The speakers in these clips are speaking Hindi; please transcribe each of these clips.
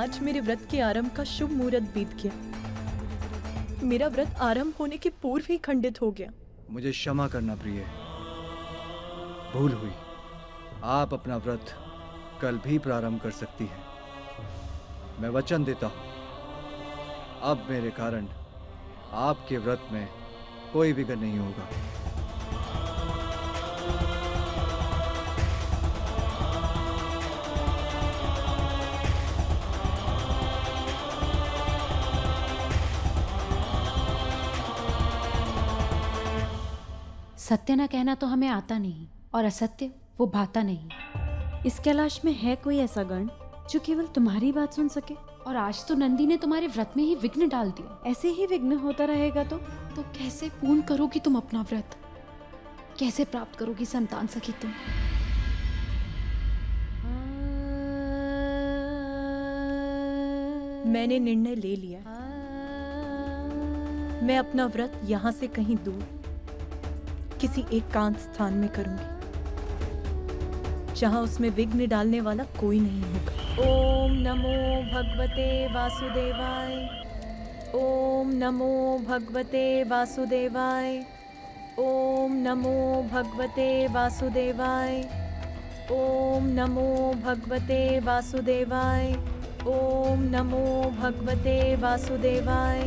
आज मेरे व्रत के आरंभ का शुभ मुहूर्त बीत गया। मेरा व्रत आरंभ होने के पूर्व ही खंडित हो गया। मुझे क्षमा करना प्रिय, भूल हुई। आप अपना व्रत कल भी प्रारंभ कर सकती हैं। मैं वचन देता हूं, अब मेरे कारण आपके व्रत में कोई विघ्न नहीं होगा। सत्य न कहना तो हमें आता नहीं, और असत्य वो भाता नहीं। इस कैलाश में है कोई ऐसा गण जो केवल तुम्हारी बात सुन सके? और आज तो नंदी ने तुम्हारे व्रत में ही विघ्न डाल दिया। ऐसे ही विघ्न होता रहेगा तो कैसे पूर्ण करोगी तुम अपना व्रत? कैसे प्राप्त करोगी संतान सखी तुम? मैंने निर्णय ले लिया। मैं अपना व्रत यहाँ से कहीं दूर किसी एकांत स्थान में करूंगी, जहां उसमें विघ्न डालने वाला कोई नहीं होगा। ओम नमो भगवते वासुदेवाय। ओम नमो भगवते वासुदेवाय। ओम नमो भगवते वासुदेवाय। ओम नमो भगवते वासुदेवाय। ओम नमो भगवते वासुदेवाय।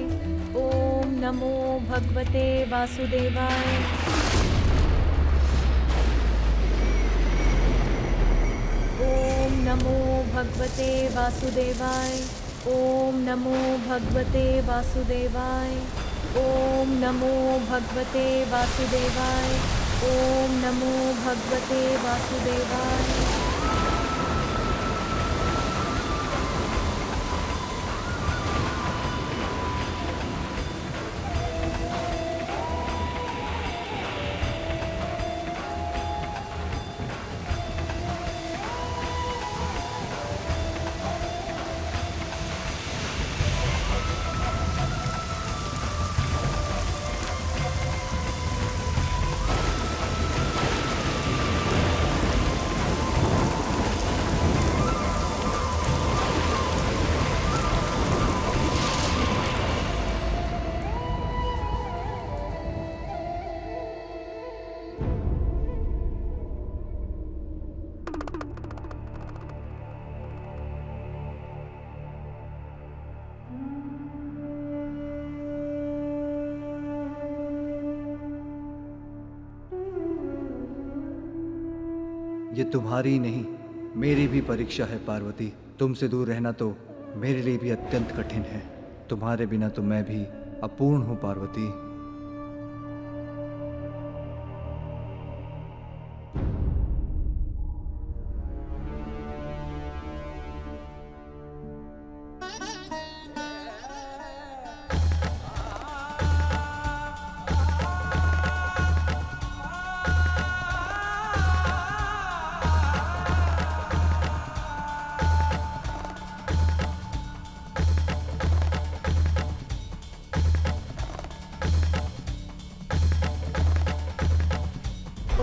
ओम नमो भगवते वासुदेवाय। ओम नमो भगवते वासुदेवाय। ओम नमो भगवते वासुदेवाय। ओम नमो भगवते वासुदेवाय। ओम नमो भगवते वासुदेवाय। ये तुम्हारी नहीं, मेरी भी परीक्षा है पार्वती। तुमसे दूर रहना तो मेरे लिए भी अत्यंत कठिन है। तुम्हारे बिना तो मैं भी अपूर्ण हूं पार्वती।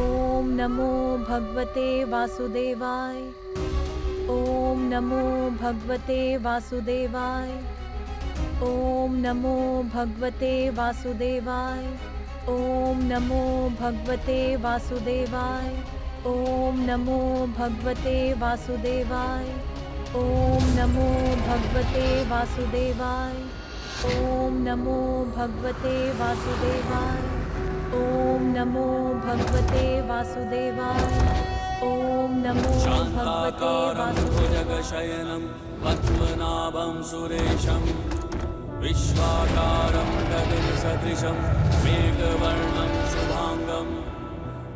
ओम नमो भगवते वासुदेवाय। ओम नमो भगवते वासुदेवाय। ओम नमो भगवते वासुदेवाय। ओम नमो भगवते वासुदेवाय। ओम नमो भगवते वासुदेवाय। ओम नमो भगवते वासुदेवाय। ओम नमो भगवते वासुदेवाय। ओम नमो भगवते वासुदेवाय। ओम नमो भगवते शान्ताकारं पद्मनाभं सुरेशं विश्वाकारं गगनसदृशं मेघवर्णं शुभांगं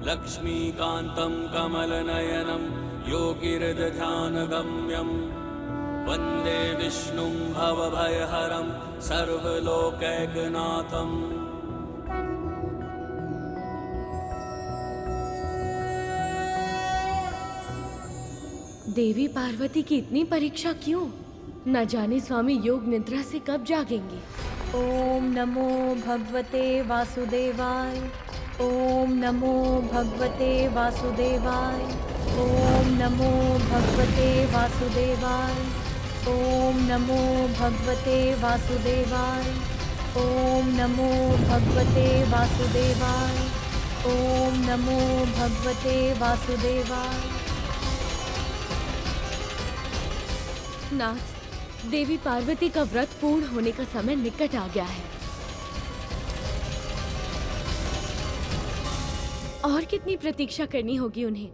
लक्ष्मीकान्तं कमलनयनं योगिहृदध्यानगम्यं वन्दे विष्णुं भवभयहरं सर्वलोकैकनाथम्। देवी पार्वती की इतनी परीक्षा क्यों? न जाने स्वामी योग निद्रा से कब जागेंगे। ओम नमो भगवते वासुदेवाय। ओम नमो भगवते वासुदेवाय। ओम नमो भगवते वासुदेवाय। ओम नमो भगवते वासुदेवाय। ओम नमो भगवते वासुदेवाय। ओम नमो भगवते वासुदेवाय। नाथ, देवी पार्वती का व्रत पूर्ण होने का समय निकट आ गया है। और कितनी प्रतीक्षा करनी होगी उन्हें?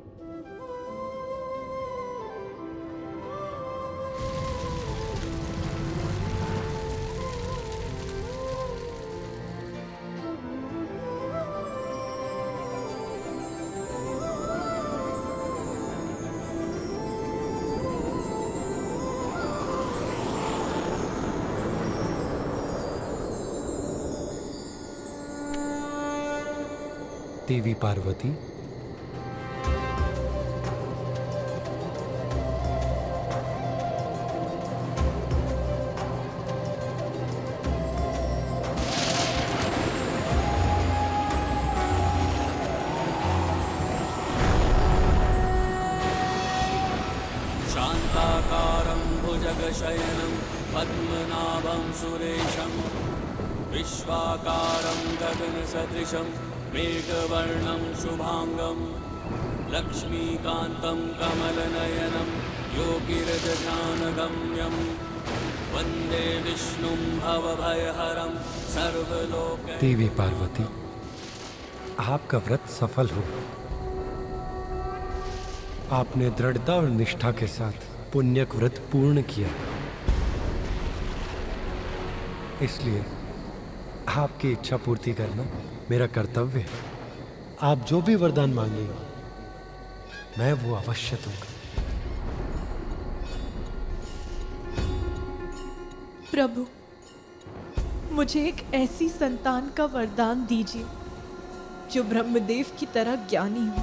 देवी पार्वती, शान्ताकारं भुजगशयनं पद्मनाभं सुरेशं विश्वाकारं गगनसदृशं मेघवर्णं शुभांगं लक्ष्मीकान्तं कमलनयनं योगिरजध्यानगम्यं वन्दे विष्णुं भवभयहरं सर्वलोक। देवी पार्वती, आपका व्रत सफल हो। आपने दृढ़ता और निष्ठा के साथ पुण्यक व्रत पूर्ण किया, इसलिए आपकी इच्छा पूर्ति करना मेरा कर्तव्य है। आप जो भी वरदान मांगेंगे मैं वो अवश्य दूंगा। प्रभु, मुझे एक ऐसी संतान का वरदान दीजिए जो ब्रह्मदेव की तरह ज्ञानी हो,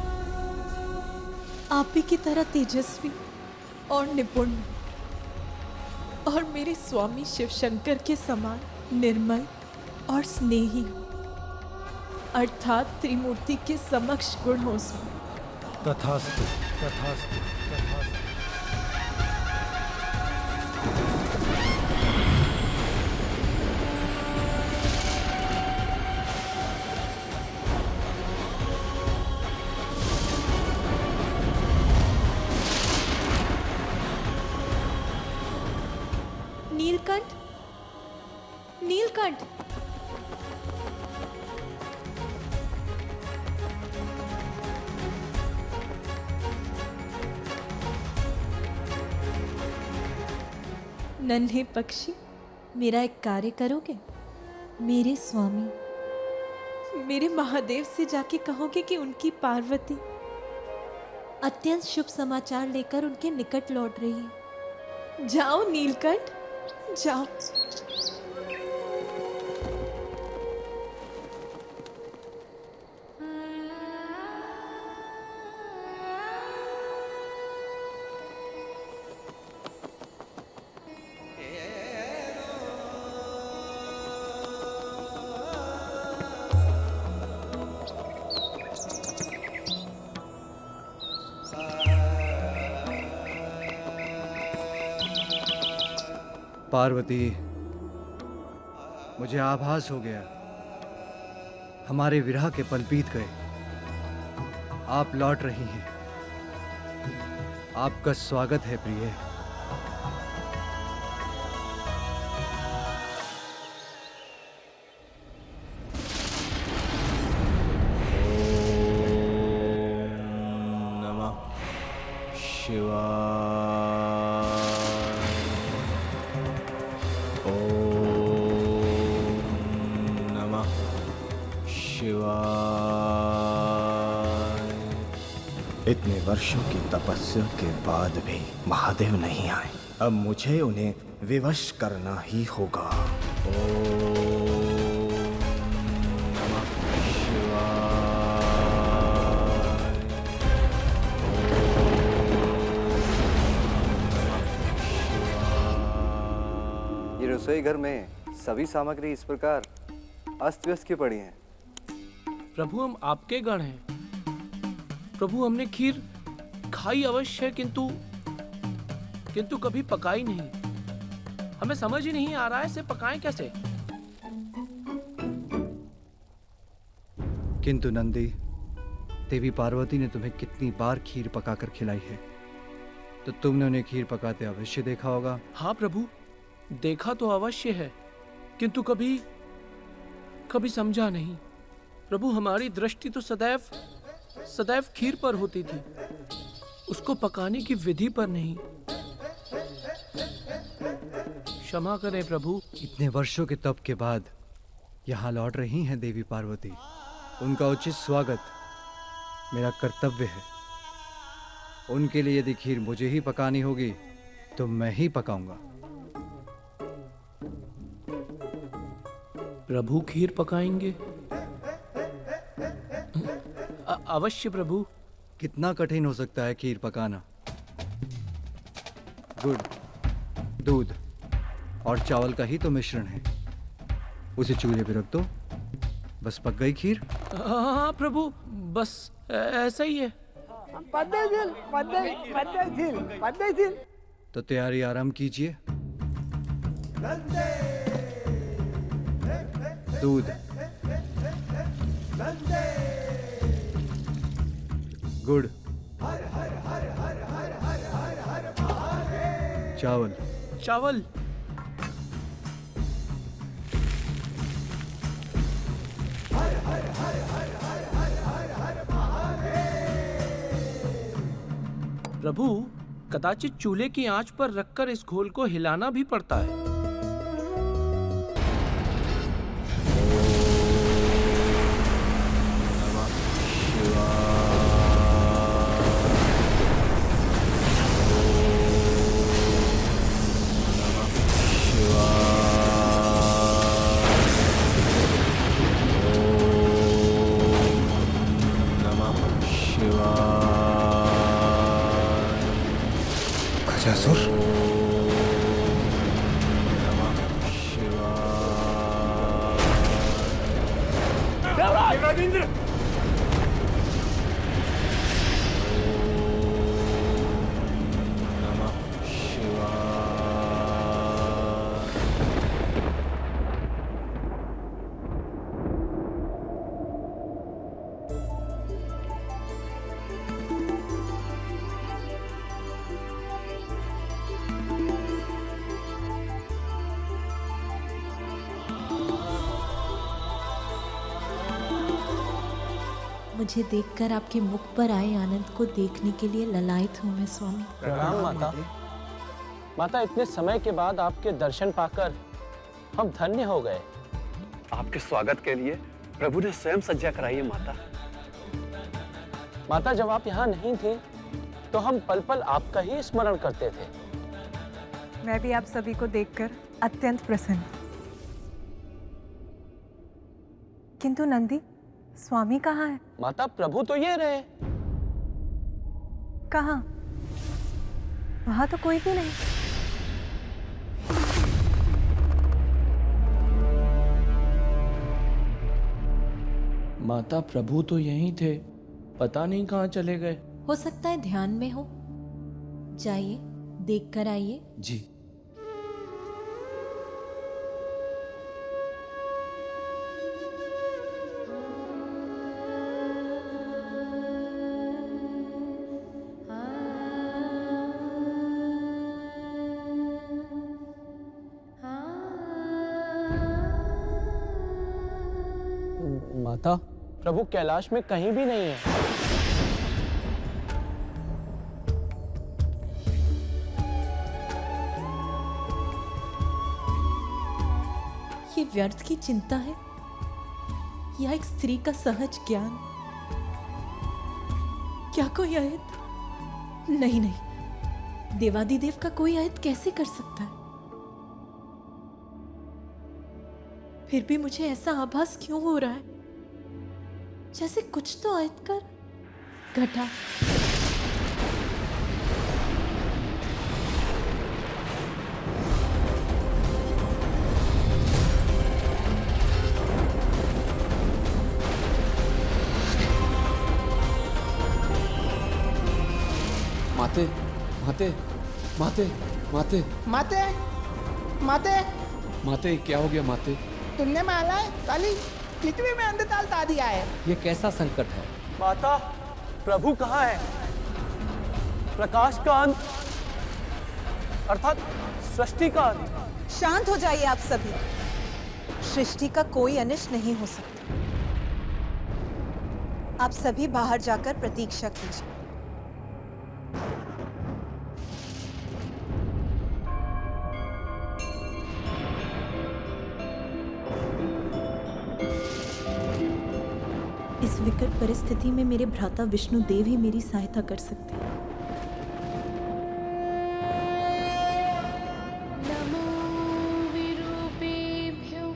आप ही की तरह तेजस्वी और निपुण, और मेरे स्वामी शिवशंकर के समान निर्मल और स्नेही हो, अर्थात त्रिमूर्ति के समक्ष गुण हो स्वामी। तथास्तु, तथास्तु, तथास्तु। नीलकंठ, नीलकंठ, नन्हे पक्षी, मेरा एक कार्य करोगे? मेरे स्वामी, मेरे महादेव से जाके कहोगे कि उनकी पार्वती अत्यंत शुभ समाचार लेकर उनके निकट लौट रही है। जाओ नीलकंठ, जाओ। पार्वती, मुझे आभास हो गया, हमारे विरह के पल बीत गए। आप लौट रही हैं। आपका स्वागत है प्रिय। नमः शिवाय। इतने वर्षों की तपस्या के बाद भी महादेव नहीं आए। अब मुझे उन्हें विवश करना ही होगा। ओम नमः शिवाय। ये रसोई घर में सभी सामग्री इस प्रकार अस्त व्यस्त क्यों पड़ी हैं? प्रभु, हम आपके गण हैं। प्रभु, हमने खीर खाई अवश्य है, किंतु कभी पकाई नहीं। हमें समझ ही नहीं आ रहा है इसे पकाएं कैसे। किंतु नंदी, देवी पार्वती ने तुम्हें कितनी बार खीर पकाकर खिलाई है, तो तुमने उन्हें खीर पकाते अवश्य देखा होगा। हाँ प्रभु, देखा तो अवश्य है, किंतु कभी कभी समझा नहीं। प्रभु, हमारी दृष्टि तो सदैव खीर पर होती थी, उसको पकाने की विधि पर नहीं। क्षमा करें प्रभु। इतने वर्षों के तप के बाद यहाँ लौट रही हैं देवी पार्वती। उनका उचित स्वागत मेरा कर्तव्य है। उनके लिए यदि खीर मुझे ही पकानी होगी तो मैं ही पकाऊंगा। प्रभु खीर पकाएंगे? अवश्य प्रभु। कितना कठिन हो सकता है खीर पकाना? गुड़, दूध और चावल का ही तो मिश्रण है। उसे चूल्हे पे रख दो, बस पक गई खीर। हाँ प्रभु, बस ऐसा ही है। तो तैयारी आरंभ कीजिए। दूध, गुड़, चावल, प्रभु, कदाचित चूल्हे की आंच पर रखकर इस घोल को हिलाना भी पड़ता है। खजासुर, मुझे देखकर आपके मुख पर आए आनंद को देखने के लिए ललायत हूँ मैं स्वामी। प्रणाम माता। माता, इतने समय के बाद आपके दर्शन पाकर हम धन्य हो गए। आपके स्वागत के लिए प्रभु ने स्वयं सज्जा कराई है माता। माता, जब आप यहाँ नहीं थी तो हम पल पल आपका ही स्मरण करते थे। मैं भी आप सभी को देखकर अत्यंत प्रसन्न। किंतु नंदी, स्वामी कहाँ है? माता, प्रभु तो ये रहे। कहाँ? वहां तो कोई भी नहीं। माता, प्रभु तो यहीं थे, पता नहीं कहाँ चले गए। हो सकता है ध्यान में हो। जाइए, देख कर आइए। जी। माता, प्रभु कैलाश में कहीं भी नहीं है। ये व्यर्थ की चिंता है या एक स्त्री का सहज ज्ञान? क्या कोई आयत? नहीं नहीं, देवादिदेव का कोई आयत कैसे कर सकता है? फिर भी मुझे ऐसा आभास क्यों हो रहा है जैसे कुछ तो आयत कर घटा। माते माते माते माते माते माते माते क्या हो गया माते? तुमने मालाएं काली पृथ्वी में अंधकाल ला दिया है। ये कैसा संकट है? माता, प्रभु कहाँ है? प्रकाश का अंत, अर्थात सृष्टि का अंत। शांत हो जाइए आप सभी। सृष्टि का कोई अनिष्ट नहीं हो सकता। आप सभी बाहर जाकर प्रतीक्षा कीजिए। इस विकट परिस्थिति में मेरे भ्राता विष्णु देव ही मेरी सहायता कर सकते हैं। नमो विरूपेभ्यो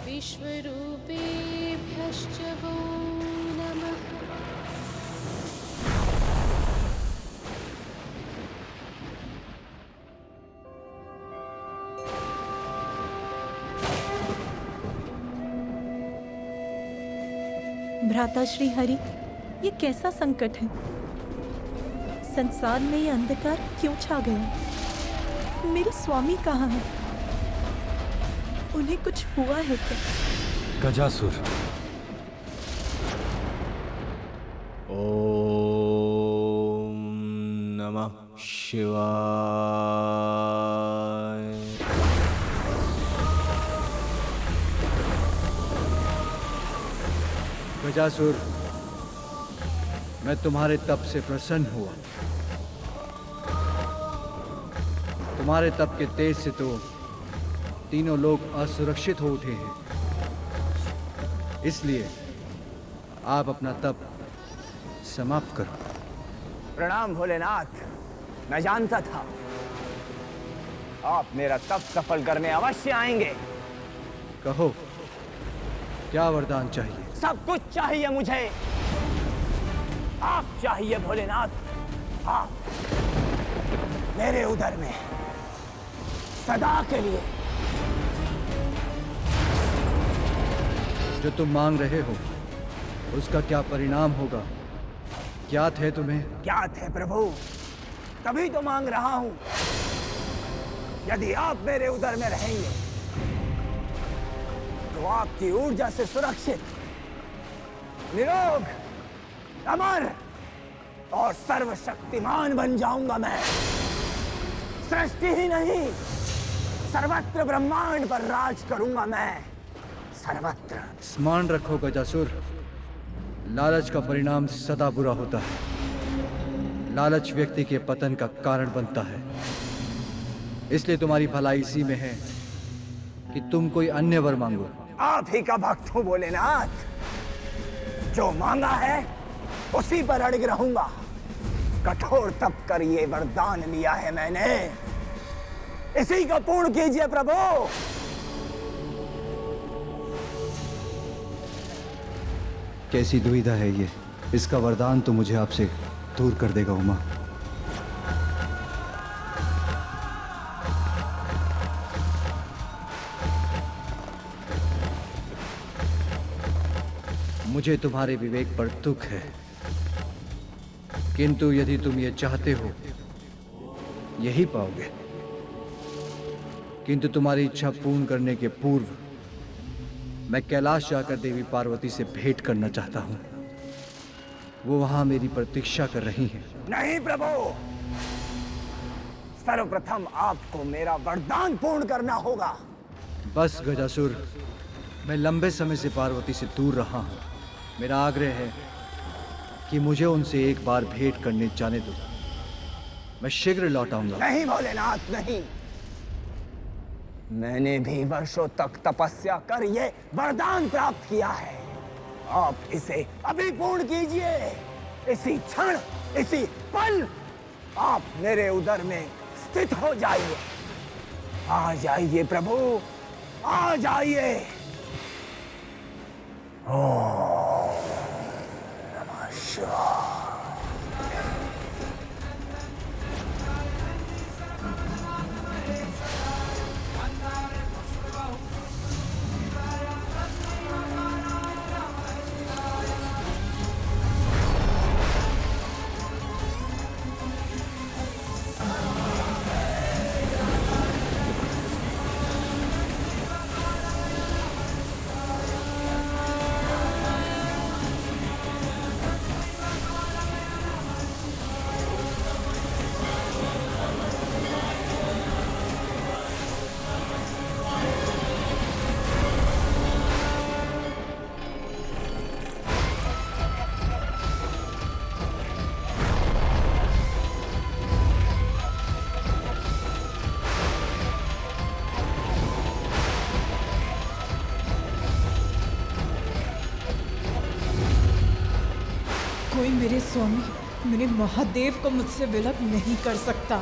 विश्वरूपेभ्यश्च वो नमः। भ्राता श्री हरि, ये कैसा संकट है? संसार में ये अंधकार क्यों छा गया? मेरे स्वामी कहाँ हैं? उन्हें कुछ हुआ है क्या? गजासुर। ओम नमः शिवाय। गजासुर, मैं तुम्हारे तप से प्रसन्न हुआ। तुम्हारे तप के तेज से तो तीनों लोग असुरक्षित हो उठे हैं। इसलिए आप अपना तप समाप्त करो। प्रणाम भोलेनाथ। मैं जानता था आप मेरा तप सफल करने अवश्य आएंगे। कहो, क्या वरदान चाहिए? सब कुछ चाहिए मुझे। आप चाहिए भोलेनाथ। आप मेरे उदर में सदा के लिए। जो तुम मांग रहे हो उसका क्या परिणाम होगा? ज्ञात है तुम्हें? ज्ञात है प्रभु, तभी तो मांग रहा हूं। यदि आप मेरे उदर में रहेंगे तो आपकी ऊर्जा से सुरक्षित, निरोग, अमर और सर्वशक्तिमान बन जाऊंगा मैं। सृष्टि ही नहीं, सर्वत्र ब्रह्मांड पर राज करूंगा मैं। सर्वत्र। स्मरण रखो गजासुर, लालच का परिणाम सदा बुरा होता है। लालच व्यक्ति के पतन का कारण बनता है। इसलिए तुम्हारी भलाई इसी में है कि तुम कोई अन्य वर मांगो। आप ही का भक्त हूं भोलेनाथ। जो मांगा है उसी पर अड़िग रहूंगा। कठोर तप कर ये वरदान लिया है मैंने, इसी को पूर्ण कीजिए प्रभु। कैसी दुविधा है ये? इसका वरदान तो मुझे आपसे दूर कर देगा उमा। मुझे तुम्हारे विवेक पर दुख है, किंतु यदि तुम ये चाहते हो यही पाओगे। किंतु तुम्हारी इच्छा पूर्ण करने के पूर्व मैं कैलाश जाकर देवी पार्वती से भेंट करना चाहता हूं। वो वहां मेरी प्रतीक्षा कर रही हैं। नहीं प्रभु, सर्वप्रथम आपको मेरा वरदान पूर्ण करना होगा। बस गजासुर, मैं लंबे समय से पार्वती से दूर रहा हूं। मेरा आग्रह है कि मुझे उनसे एक बार भेंट करने जाने दो। मैं शीघ्र लौट आऊंगा। नहीं भोलेनाथ, नहीं। मैंने भी वर्षों तक तपस्या कर ये वरदान प्राप्त किया है। आप इसे अभी पूर्ण कीजिए। इसी क्षण, इसी पल आप मेरे उदर में स्थित हो जाइए। आ जाइए प्रभु, आ जाइए। ओम नमः शिवाय। कोई मेरे स्वामी, मेरे महादेव को मुझसे विलग नहीं कर सकता।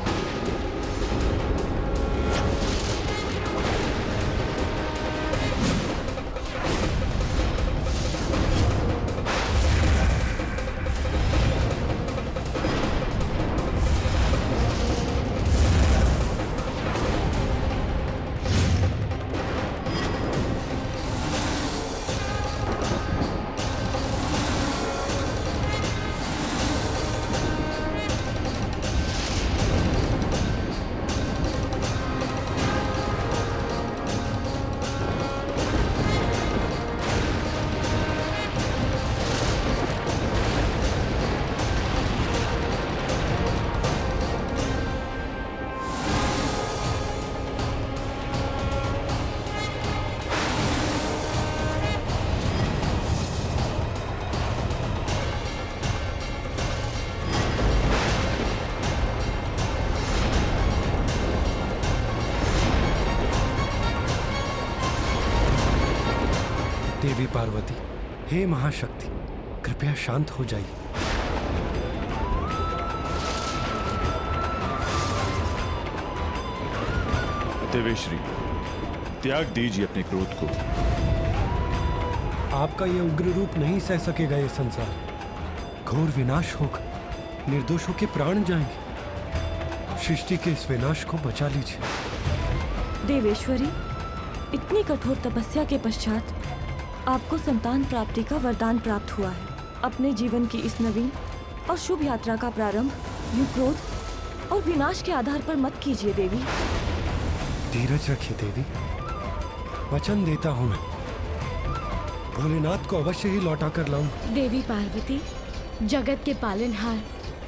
देवी पार्वती, हे महाशक्ति, कृपया शांत हो जाइए। देवेश्री, त्याग दीजिए अपने क्रोध को। आपका यह उग्र रूप नहीं सह सकेगा ये संसार। घोर विनाश होगा, निर्दोषों के प्राण जाएंगे। सृष्टि के इस विनाश को बचा लीजिए। देवेश्वरी, इतनी कठोर तपस्या के पश्चात आपको संतान प्राप्ति का वरदान प्राप्त हुआ है। अपने जीवन की इस नवीन और शुभ यात्रा का प्रारंभ यूं क्रोध और विनाश के आधार पर मत कीजिए देवी। धीरज रखिए देवी, वचन देता हूँ मैं भोलेनाथ को अवश्य ही लौटा कर लाऊंगा। देवी पार्वती, जगत के पालनहार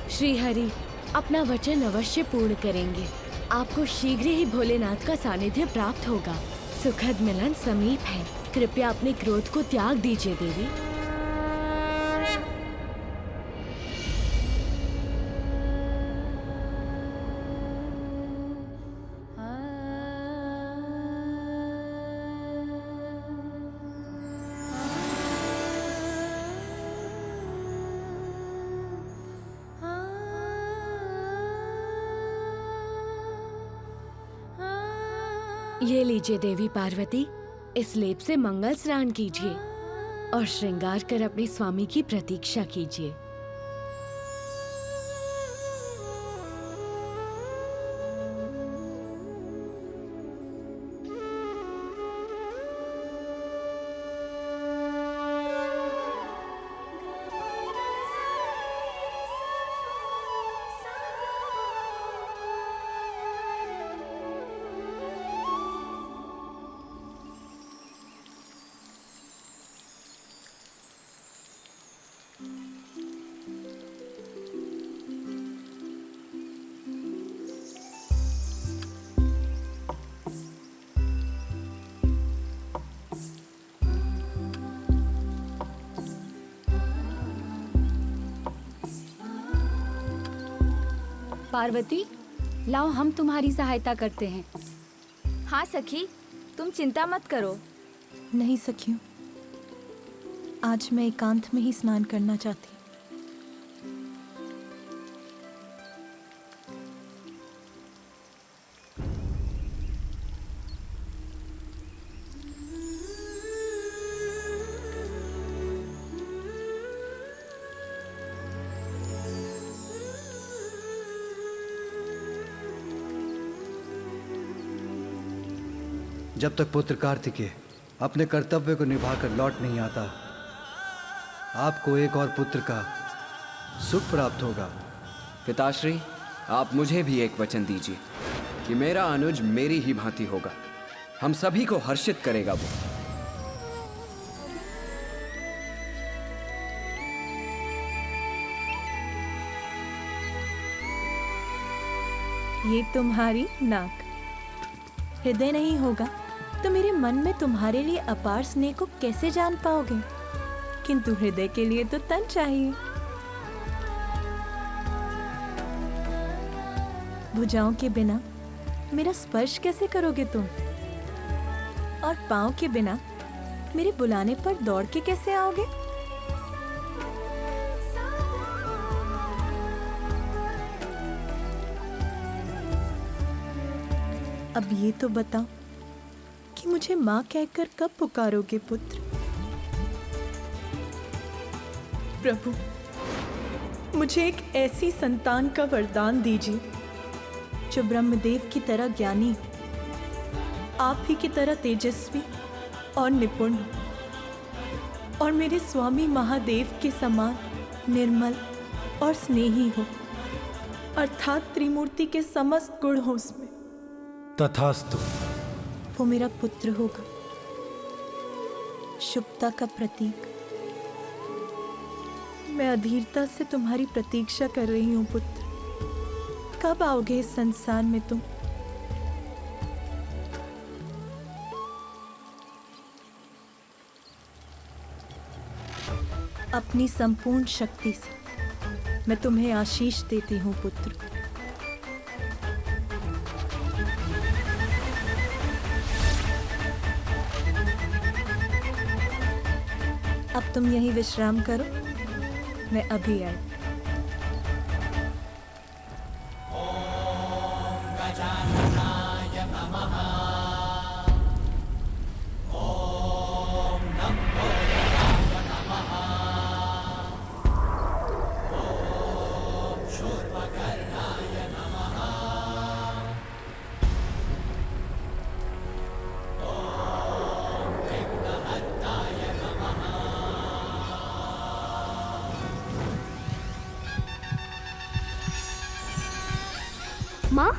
श्री हरि अपना वचन अवश्य पूर्ण करेंगे। आपको शीघ्र ही भोलेनाथ का सानिध्य प्राप्त होगा। सुखद मिलन समीप है। कृपया अपने क्रोध को त्याग दीजिए देवी। ये लीजिए देवी पार्वती, इस लेप से मंगल स्नान कीजिए और श्रृंगार कर अपने स्वामी की प्रतीक्षा कीजिए। पार्वती, लाओ हम तुम्हारी सहायता करते हैं। हाँ सखी, तुम चिंता मत करो। नहीं सखियों, आज मैं एकांत में ही स्नान करना चाहती। जब तक पुत्र कार्तिकेय अपने कर्तव्य को निभाकर लौट नहीं आता, आपको एक और पुत्र का सुख प्राप्त होगा। पिताश्री, आप मुझे भी एक वचन दीजिए कि मेरा अनुज मेरी ही भांति होगा। हम सभी को हर्षित करेगा वो। ये तुम्हारी नाक, हृदय नहीं होगा तो मेरे मन में तुम्हारे लिए अपार स्नेह को कैसे जान पाओगे? किंतु हृदय के लिए तो तन चाहिए। भुजाओं के बिना मेरा स्पर्श कैसे करोगे तुम? और पाँव के बिना मेरे बुलाने पर दौड़ के कैसे आओगे? अब ये तो बताओ कि मुझे माँ कहकर कब पुकारोगे पुत्र? प्रभु, मुझे एक ऐसी संतान का वरदान दीजिए जो ब्रह्मदेव की तरह ज्ञानी, आप ही की तरह तेजस्वी और निपुण हो, और मेरे स्वामी महादेव के समान निर्मल और स्नेही हो, अर्थात त्रिमूर्ति के समस्त गुण हो उसमें। तथास्तु। वो मेरा पुत्र होगा, शुभता का प्रतीक। मैं अधीरता से तुम्हारी प्रतीक्षा कर रही हूँ पुत्र। कब आओगे इस संसार में तुम? अपनी संपूर्ण शक्ति से मैं तुम्हें आशीष देती हूँ पुत्र। अब तुम यहीं विश्राम करो, मैं अभी आई। माँ,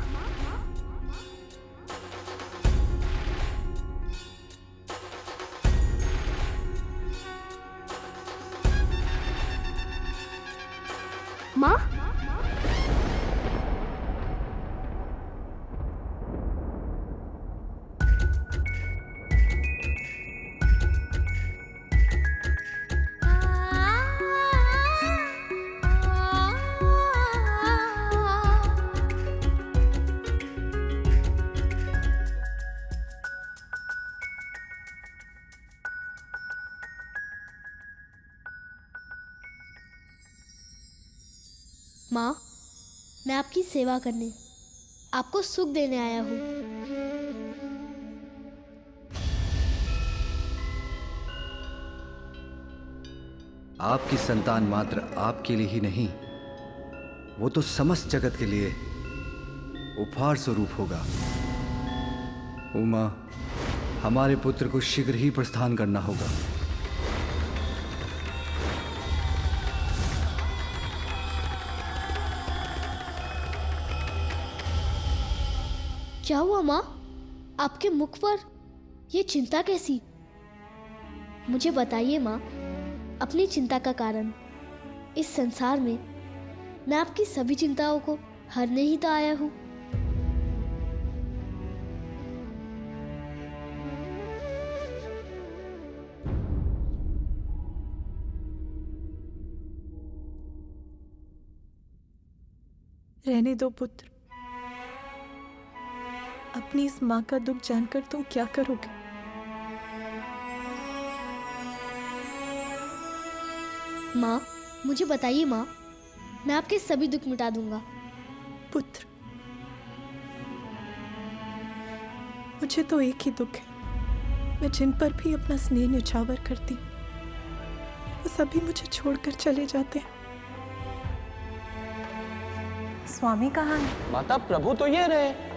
माँ, माँ, मैं आपकी सेवा करने, आपको सुख देने आया हूँ। आपकी संतान मात्र आपके लिए ही नहीं, वो तो समस्त जगत के लिए उपहार स्वरूप होगा। उमा, हमारे पुत्र को शीघ्र ही प्रस्थान करना होगा। क्या हुआ माँ? आपके मुख पर ये चिंता कैसी? मुझे बताइए माँ, अपनी चिंता का कारण। इस संसार में मैं आपकी सभी चिंताओं को हरने ही तो आया हूँ। रहने दो पुत्र। अपनी इस माँ का दुख जानकर तुम क्या करोगे? माँ, मुझे बताइए माँ, मैं आपके सभी दुख मिटा दूंगा। पुत्र, मुझे तो एक ही दुख है। मैं जिन पर भी अपना स्नेह न्यौछावर करती हूँ, वो सभी मुझे छोड़कर चले जाते हैं। स्वामी कहाँ है? माता, प्रभु तो ये रहे।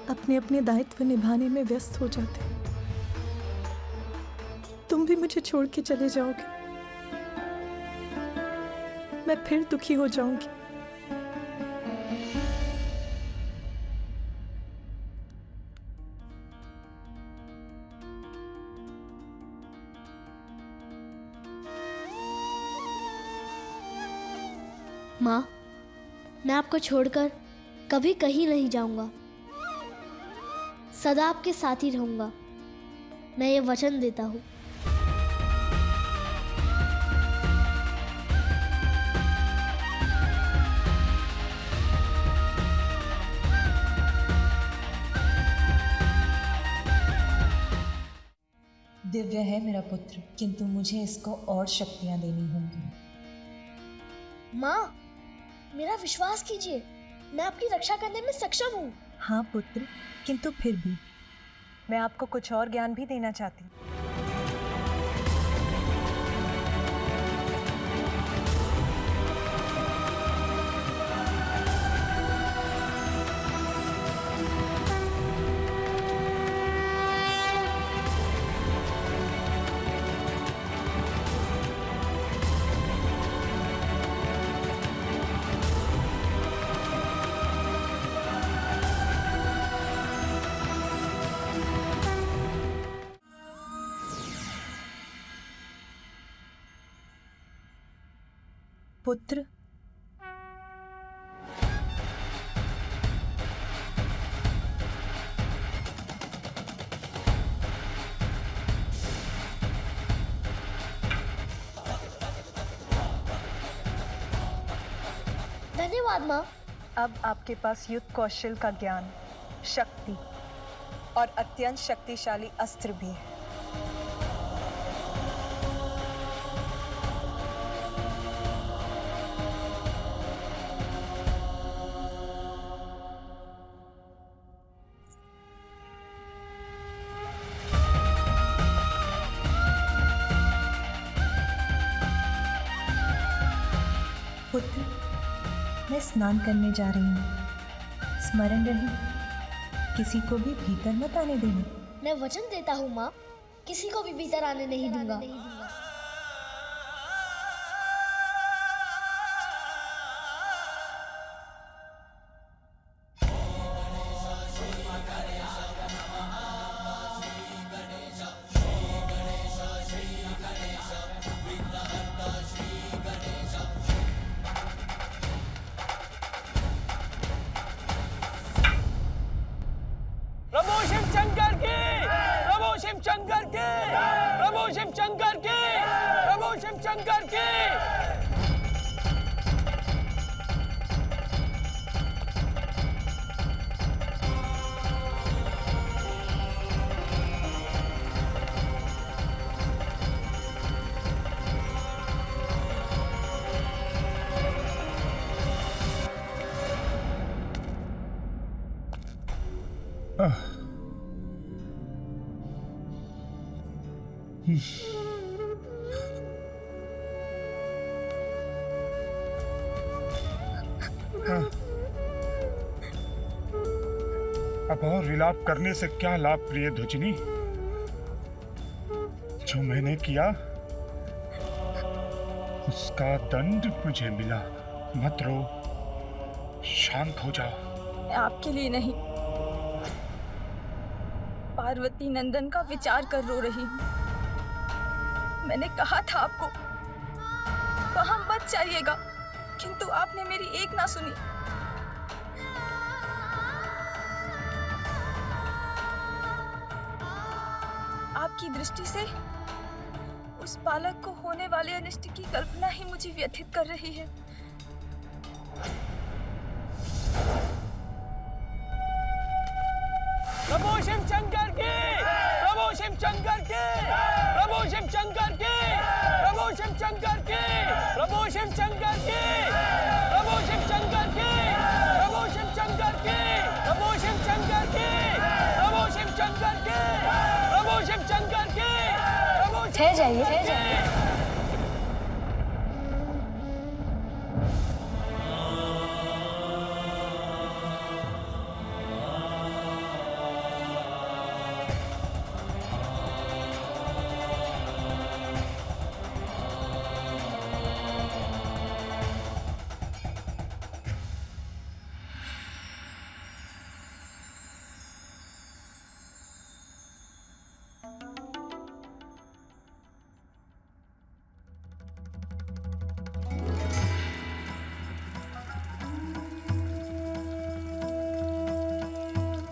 अपने अपने दायित्व निभाने में व्यस्त हो जाते हैं। तुम भी मुझे छोड़ के चले जाओगे, मैं फिर दुखी हो जाऊंगी। माँ, मैं आपको छोड़कर कभी कहीं नहीं जाऊंगा, सदा आपके साथ ही रहूंगा। मैं ये वचन देता हूँ। दिव्य है मेरा पुत्र, किंतु मुझे इसको और शक्तियां देनी होंगी। माँ, मेरा विश्वास कीजिए, मैं आपकी रक्षा करने में सक्षम हूँ। हाँ पुत्र, किंतु फिर भी मैं आपको कुछ और ज्ञान भी देना चाहती हूँ। पुत्र, धन्यवाद माँ। अब आपके पास युद्ध कौशल का ज्ञान, शक्ति और अत्यंत शक्तिशाली अस्त्र भी है। पुत्र, मैं स्नान करने जा रही हूँ। स्मरण रहे, किसी को भी भीतर मत आने देना। मैं वचन देता हूँ माँ, किसी को भी भीतर आने नहीं दूंगा। प्रभु शिव शंकर की, प्रभु शिव शंकर की, प्रभु शिव शंकर की, प्रभु शिव शंकर की। अब और विलाप करने से क्या लाभ प्रिय ध्वजिनी? जो मैंने किया उसका दंड मुझे मिला। मत रो, शांत हो जाओ। मैं आपके लिए नहीं, पार्वती नंदन का विचार कर रो रही हूँ। मैंने कहा था आपको वहां मत जाइएगा, किंतु आपने मेरी एक ना सुनी। आपकी दृष्टि से उस बालक को होने वाले अनिष्ट की कल्पना ही मुझे व्यथित कर रही है। प्रभु शिव शंकर की, प्रभु शिव शंकर की, प्रभु शिव शंकर की, प्रभु शिव शंकर की, प्रभु शिव शंकर की, प्रभु शिव शंकर की, प्रभु शिव शंकर की, प्रभु शिव शंकर की, प्रभु शिव शंकर की, प्रभु शिव शंकर की, प्रभु ठहर जाइए, ठहर जाइए।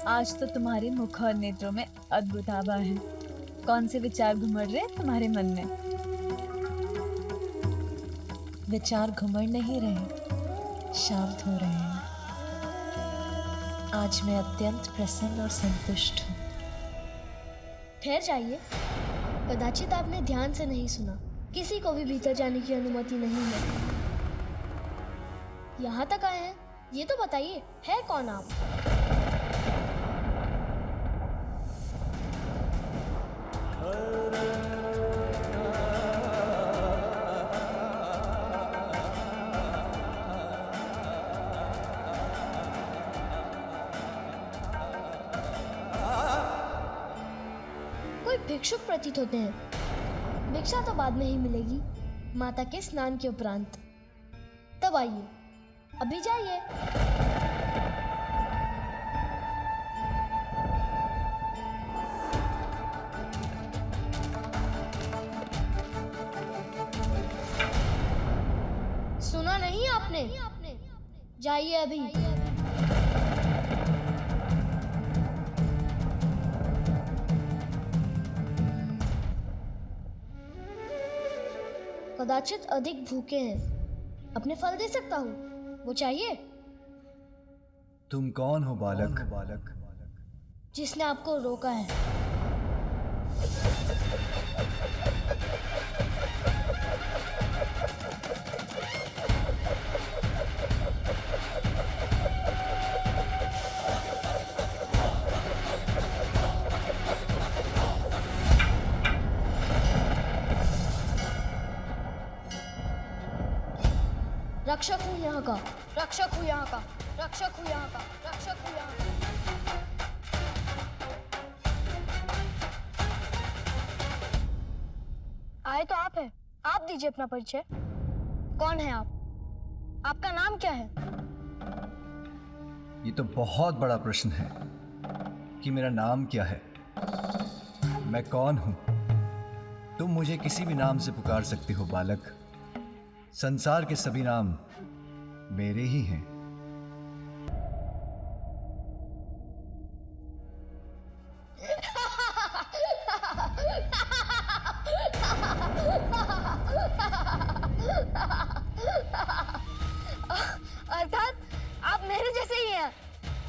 आज तो तुम्हारे मुख और नेत्रों में अद्भुत आभा है। कौन से विचार घुमड़ रहे हैं तुम्हारे मन में? विचार घुमड़ नहीं रहे, शांत हो रहे हैं। आज मैं अत्यंत प्रसन्न और संतुष्ट हूँ। ठहर जाइए। कदाचित आपने ध्यान से नहीं सुना। किसी को भी भीतर जाने की अनुमति नहीं है। यहाँ तक आए हैं, ये तो बताइए, है कौन आप? कोई भिक्षुक प्रतीत होते हैं। भिक्षा तो बाद में ही मिलेगी, माता के स्नान के उपरांत। तब आइए, अभी जाइए। सुना नहीं आपने? जाइए अभी। कदाचित अधिक भूखे हैं। अपने फल दे सकता हूँ, वो चाहिए? तुम कौन हो बालक? जिसने आपको रोका है। रक्षक हूँ यहाँ का, रक्षक हूँ यहाँ का, रक्षक हूँ यहाँ का, रक्षक हूँ यहाँ का। आए तो आप हैं। आप दीजिए अपना परिचय। कौन है आप? आपका नाम क्या है? ये तो बहुत बड़ा प्रश्न है कि मेरा नाम क्या है। मैं कौन हूं? तुम मुझे किसी भी नाम से पुकार सकते हो बालक। संसार के सभी नाम मेरे ही हैं। अर्थात आप मेरे जैसे ही हैं।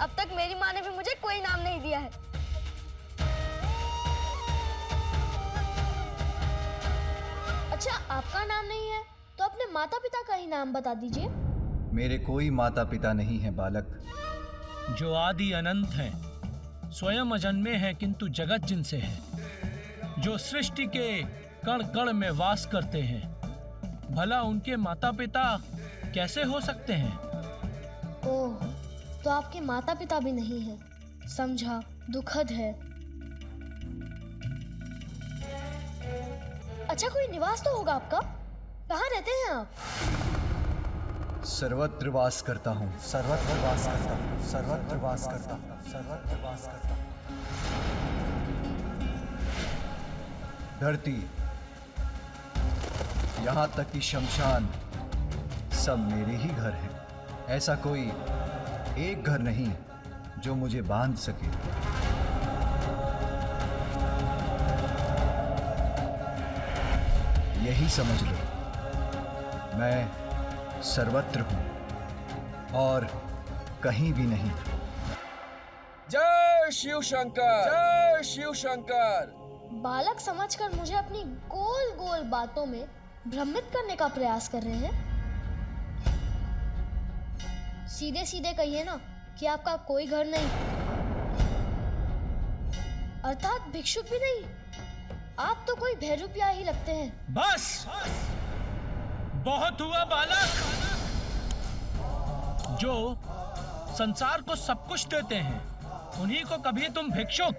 अब तक मेरी माँ ने भी मुझे कोई नाम नहीं दिया है। अच्छा, आपका नाम नहीं है तो अपने माता पिता का ही नाम बता दीजिए। मेरे कोई माता पिता नहीं है बालक। जो आदि अनंत हैं, स्वयं अजन्मे हैं किंतु जगत जिनसे है, जो सृष्टि के कण कण में वास करते हैं, भला उनके माता पिता कैसे हो सकते हैं? ओह, तो आपके माता पिता भी नहीं हैं। समझा, दुखद है। अच्छा, कोई निवास तो होगा आपका? कहाँ रहते हैं आप? सर्वत्र वास करता हूँ, सर्वत्र वास करता हूँ, सर्वत्र वास करता हूँ, सर्वत्र वास करता हूँ। धरती, यहाँ तक कि शमशान, सब मेरे ही घर हैं। ऐसा कोई एक घर नहीं जो मुझे बांध सके। यही समझ लो, मैं सर्वत्र हूं और कहीं भी नहीं। जय शिव शंकर, जय शिव शंकर। बालक समझकर मुझे अपनी गोल गोल बातों में भ्रमित करने का प्रयास कर रहे हैं। सीधे सीधे कहिए ना कि आपका कोई घर नहीं, अर्थात भिक्षुक भी नहीं। आप तो कोई भैरूपिया ही लगते हैं। बस बहुत हुआ बालक। जो संसार को सब कुछ देते हैं, उन्हीं को कभी तुम भिक्षुक,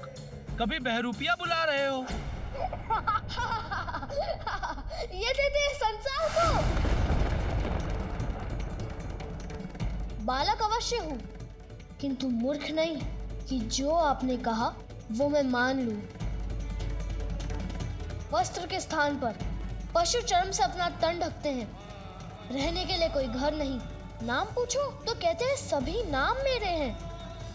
कभी बहरूपिया बुला रहे हो। ये देते हैं संसार को। बालक अवश्य हूँ, किंतु मूर्ख नहीं कि जो आपने कहा वो मैं मान लूं। वस्त्र के स्थान पर पशु चर्म से अपना तन ढकते हैं। रहने के लिए कोई घर नहीं। नाम पूछो तो कहते हैं सभी नाम मेरे हैं।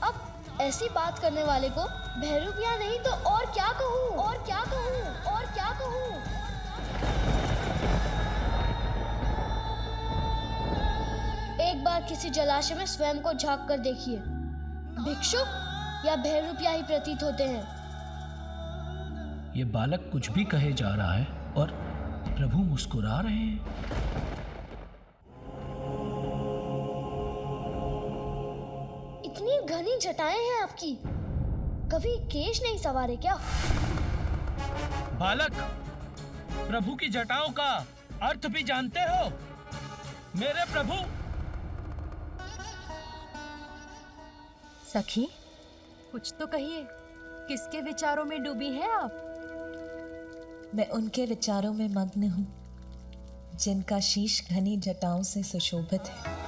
अब ऐसी बात करने वाले को भैरूपिया नहीं तो और क्या कहूँ, और क्या कहूँ, और क्या कहूँ। एक बार किसी जलाशय में स्वयं को झांक कर देखिए। भिक्षुक या भैरूपिया ही प्रतीत होते हैं। ये बालक कुछ भी कहे जा रहा है और प्रभु मुस्कुरा रहे हैं। इतनी घनी जटाएं हैं आपकी, कभी केश नहीं सवारे क्या? बालक, प्रभु की जटाओं का अर्थ भी जानते हो? मेरे प्रभु। सखी, कुछ तो कहिए, किसके विचारों में डूबी हैं आप? मैं उनके विचारों में मग्न हूँ जिनका शीश घनी जटाओं से सुशोभित है।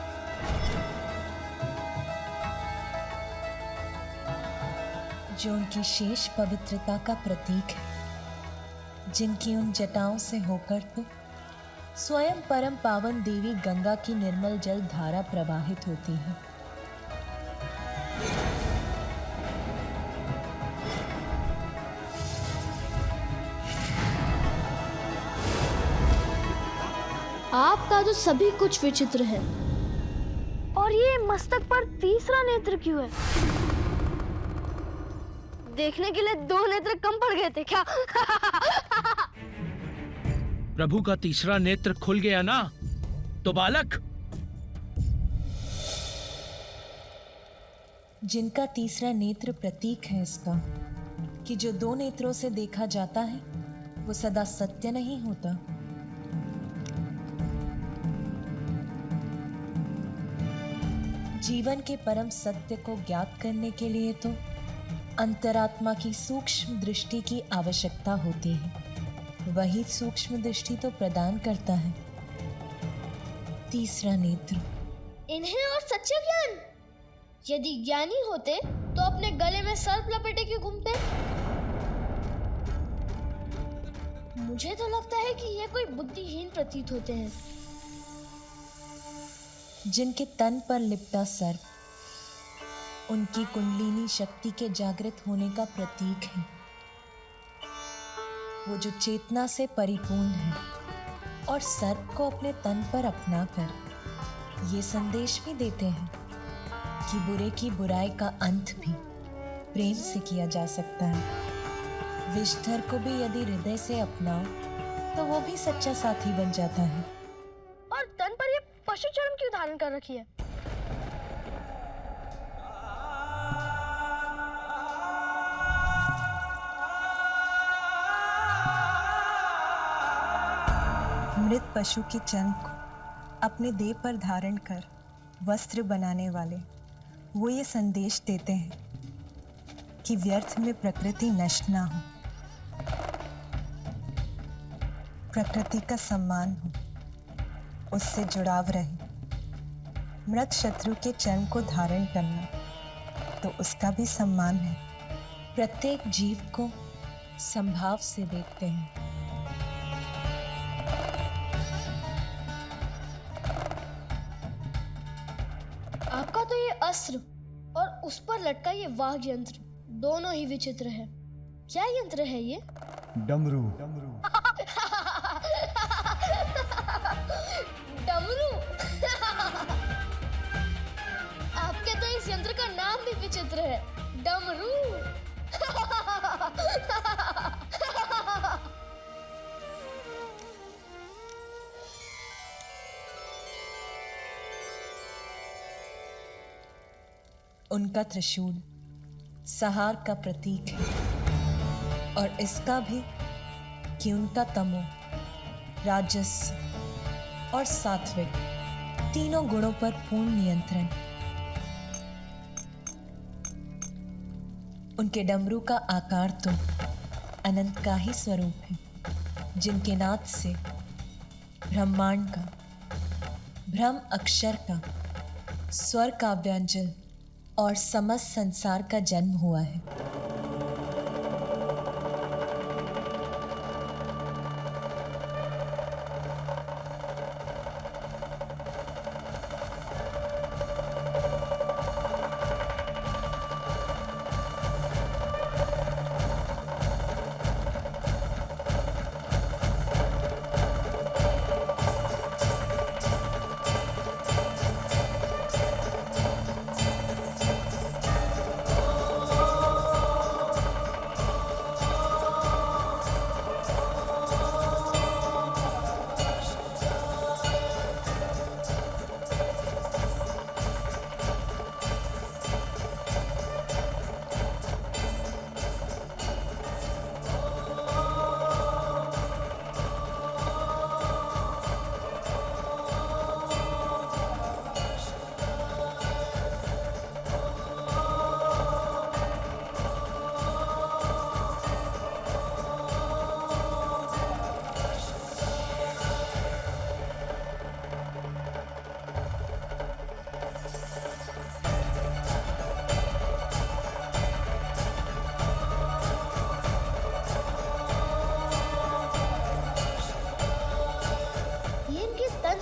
जो उनकी शेष पवित्रता का प्रतीक है, जिनकी उन जटाओं से होकर तो स्वयं परम पावन देवी गंगा की निर्मल जल धारा प्रवाहित होती है। आपका तो सभी कुछ विचित्र है। और ये मस्तक पर तीसरा नेत्र क्यों है? देखने के लिए 2 नेत्र कम पड़ गए थे क्या? प्रभु का तीसरा नेत्र खुल गया ना, तो बालक। जिनका तीसरा नेत्र प्रतीक है इसका कि जो 2 नेत्रों से देखा जाता है वो सदा सत्य नहीं होता। जीवन के परम सत्य को ज्ञात करने के लिए तो अंतरात्मा की सूक्ष्म दृष्टि की आवश्यकता होती है। वही सूक्ष्म दृष्टि तो प्रदान करता है तीसरा नेत्र। इन्हें और सच्चे ज्ञान? यदि ज्ञानी होते तो अपने गले में सर्प लपेटे क्यों घूमते? मुझे तो लगता है कि ये कोई बुद्धिहीन प्रतीत होते हैं। जिनके तन पर लिपटा सर्प उनकी कुंडलिनी शक्ति के जागृत होने का प्रतीक है। वो जो चेतना से परिपूर्ण है और सर्प को अपने तन पर अपनाकर ये संदेश भी देते हैं कि बुरे की बुराई का अंत भी प्रेम से किया जा सकता है। विषधर को भी यदि हृदय से अपनाओ तो वो भी सच्चा साथी बन जाता है। और तन पर ये पशु चर्म क्यों धारण कर रखी है? मृत पशु के चर्म को अपने देह पर धारण कर वस्त्र बनाने वाले वो ये संदेश देते हैं कि व्यर्थ में प्रकृति नष्ट ना हो, प्रकृति का सम्मान हो, उससे जुड़ाव रहे। मृत शत्रु के चर्म को धारण करना तो उसका भी सम्मान है। प्रत्येक जीव को संभाव से देखते हैं। आपका तो ये अस्त्र और उस पर लटका ये वाघ यंत्र दोनों ही विचित्र है। क्या यंत्र है ये? डमरू। डमरू। आपके तो इस यंत्र का नाम भी विचित्र है, डमरू। उनका त्रिशूल सहार का प्रतीक है और इसका भी कि उनका तमो, राजस और सात्विक तीनों गुणों पर पूर्ण नियंत्रण। उनके डमरू का आकार तो अनंत का ही स्वरूप है, जिनके नाद से ब्रह्मांड का, ब्रह्म अक्षर का, स्वर का व्यंजन और समस्त संसार का जन्म हुआ है।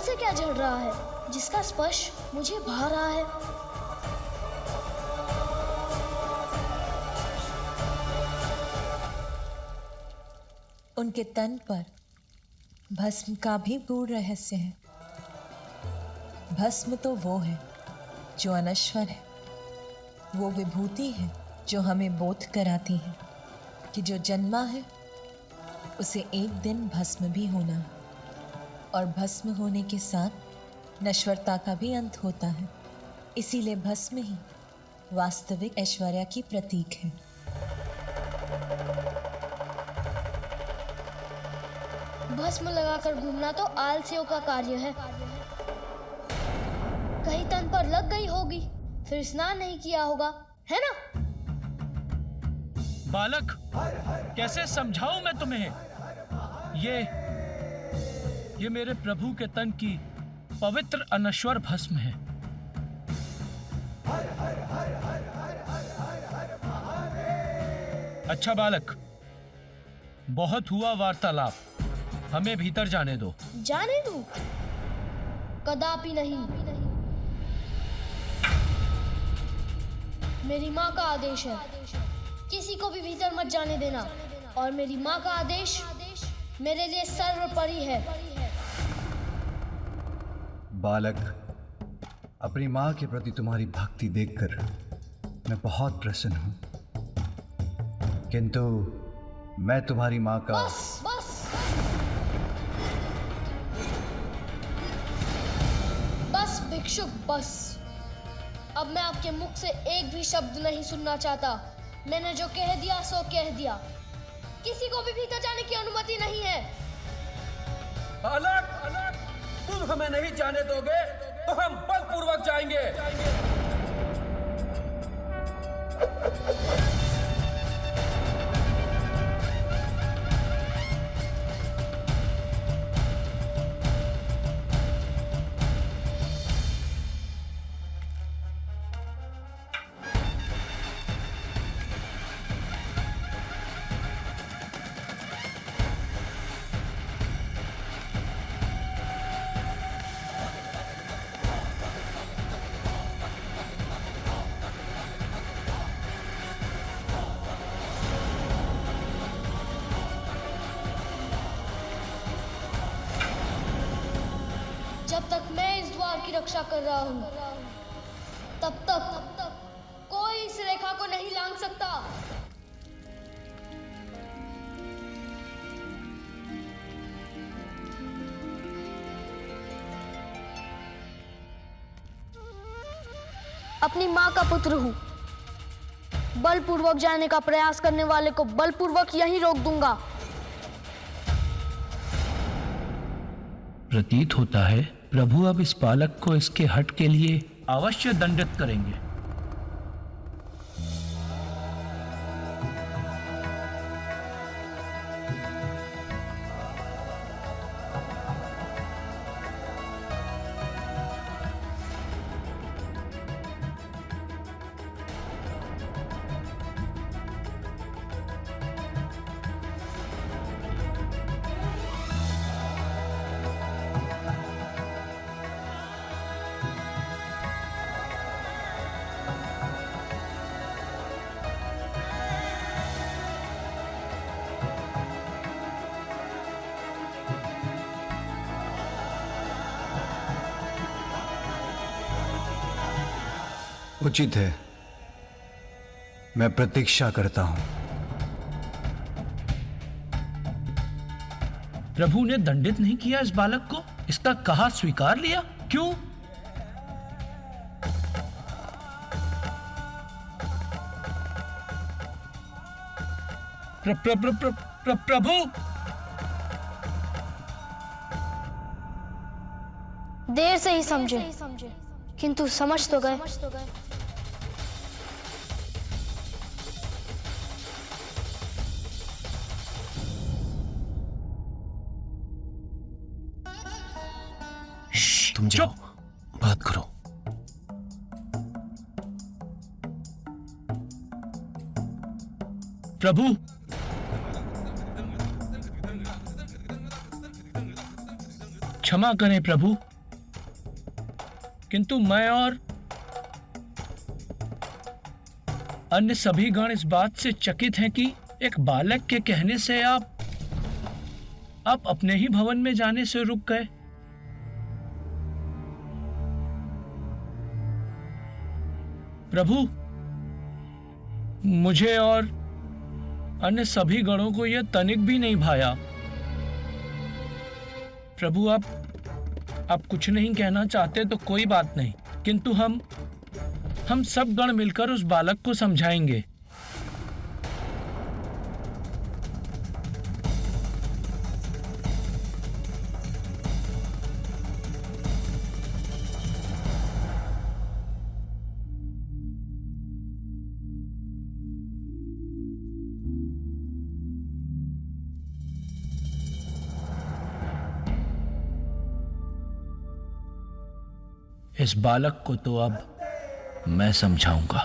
से क्या झड़ रहा है जिसका स्पर्श मुझे भा रहा है? उनके तन पर भस्म का भी गूढ़ रहस्य है। भस्म तो वो है जो अनश्वर है, वो विभूति है जो हमें बोध कराती है कि जो जन्मा है उसे एक दिन भस्म भी होना है, और भस्म होने के साथ नश्वरता का भी अंत होता है। इसीलिए भस्म ही वास्तविक ऐश्वर्य की प्रतीक है। भस्म लगाकर घूमना तो आलसियों का कार्य है। कहीं तन पर लग गई होगी, फिर स्नान नहीं किया होगा, है ना? बालक, कैसे समझाऊं मैं तुम्हें? ये मेरे प्रभु के तन की पवित्र अनश्वर भस्म है। अच्छा बालक, बहुत हुआ वार्तालाप, हमें भीतर जाने दो। जाने दूं? कदापि नहीं। मेरी माँ का आदेश है, किसी को भी भीतर मत जाने देना, और मेरी माँ का आदेश मेरे लिए सर्वोपरि है। बालक, अपनी माँ के प्रति तुम्हारी भक्ति देखकर मैं बहुत प्रसन्न हूँ, किंतु मैं तुम्हारी माँ का बस भिक्षुक, बस। अब मैं आपके मुख से एक भी शब्द नहीं सुनना चाहता। मैंने जो कह दिया सो कह दिया। किसी को भी भीतर जाने की अनुमति नहीं है। बालक, तुम हमें नहीं जाने दोगे तो हम बलपूर्वक जाएंगे। जब तक मैं इस द्वार की रक्षा कर रहा हूँ, तब तक कोई इस रेखा को नहीं लांघ सकता। अपनी माँ का पुत्र हूँ। बलपूर्वक जाने का प्रयास करने वाले को बलपूर्वक यहीं रोक दूंगा। प्रतीत होता है प्रभु अब इस बालक को इसके हठ के लिए अवश्य दंडित करेंगे। उचित है, मैं प्रतीक्षा करता हूं। प्रभु ने दंडित नहीं किया इस बालक को, इसका कहा स्वीकार लिया, क्यों? प्रभु, देर से ही समझे, किंतु समझ तो गए। तुम जाओ, बात करो। प्रभु, क्षमा करें प्रभु, किंतु मैं और अन्य सभी गण इस बात से चकित हैं कि एक बालक के कहने से आप अपने ही भवन में जाने से रुक गए। प्रभु, मुझे और अन्य सभी गणों को यह तनिक भी नहीं भाया। प्रभु, आप कुछ नहीं कहना चाहते तो कोई बात नहीं, किंतु हम सब गण मिलकर उस बालक को समझाएंगे। इस बालक को तो अब मैं समझाऊंगा।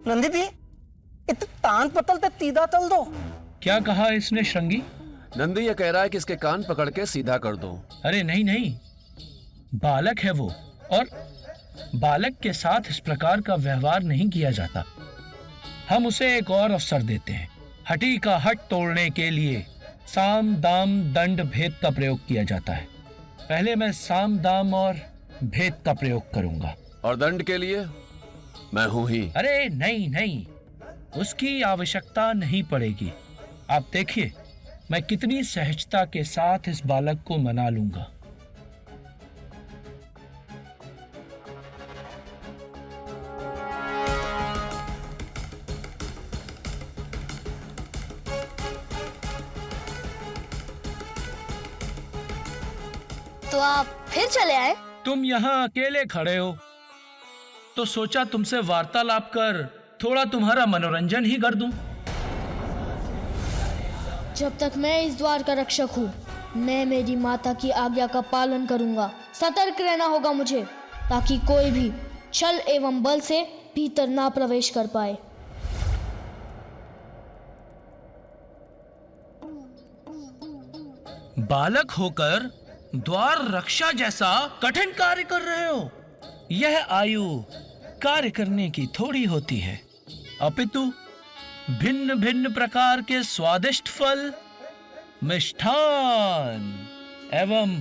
नंदी दी, इत तान पतल ते तीदा तल दो। क्या कहा इसने श्रृंगी? नंदी ये कह रहा है कि इसके कान पकड़ के सीधा कर दो। अरे नहीं नहीं, बालक है वो, और बालक के साथ इस प्रकार का व्यवहार नहीं किया जाता। हम उसे एक और अवसर देते हैं। हठी का हट तोड़ने के लिए साम दाम दंड भेद का प्रयोग किया जाता है। पहले मैं साम दाम और भेद का प्रयोग करूंगा। और दंड के लिए मैं हूं ही। अरे नहीं नहीं, उसकी आवश्यकता नहीं पड़ेगी। आप देखिए मैं कितनी सहजता के साथ इस बालक को मना लूंगा। तो आप फिर चले आए? तुम यहाँ अकेले खड़े हो तो सोचा तुमसे वार्तालाप कर थोड़ा तुम्हारा मनोरंजन ही कर दूं। जब तक मैं इस द्वार का रक्षक हूँ, मैं मेरी माता की आज्ञा का पालन करूंगा। सतर्क रहना होगा मुझे, ताकि कोई भी छल एवं बल से भीतर ना प्रवेश कर पाए। बालक होकर द्वार रक्षा जैसा कठिन कार्य कर रहे हो। यह आयु कार्य करने की थोड़ी होती है, अपितु भिन्न भिन्न प्रकार के स्वादिष्ट फल, मिष्ठान एवं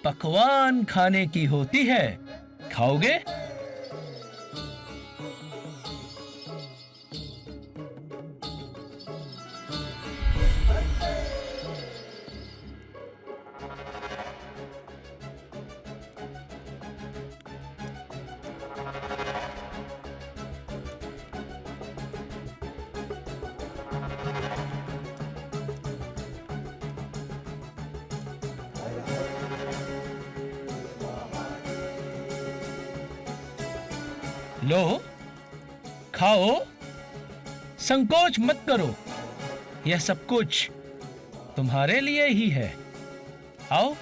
पकवान खाने की होती है। खाओगे? लो, खाओ, संकोच मत करो। यह सब कुछ तुम्हारे लिए ही है। आओ,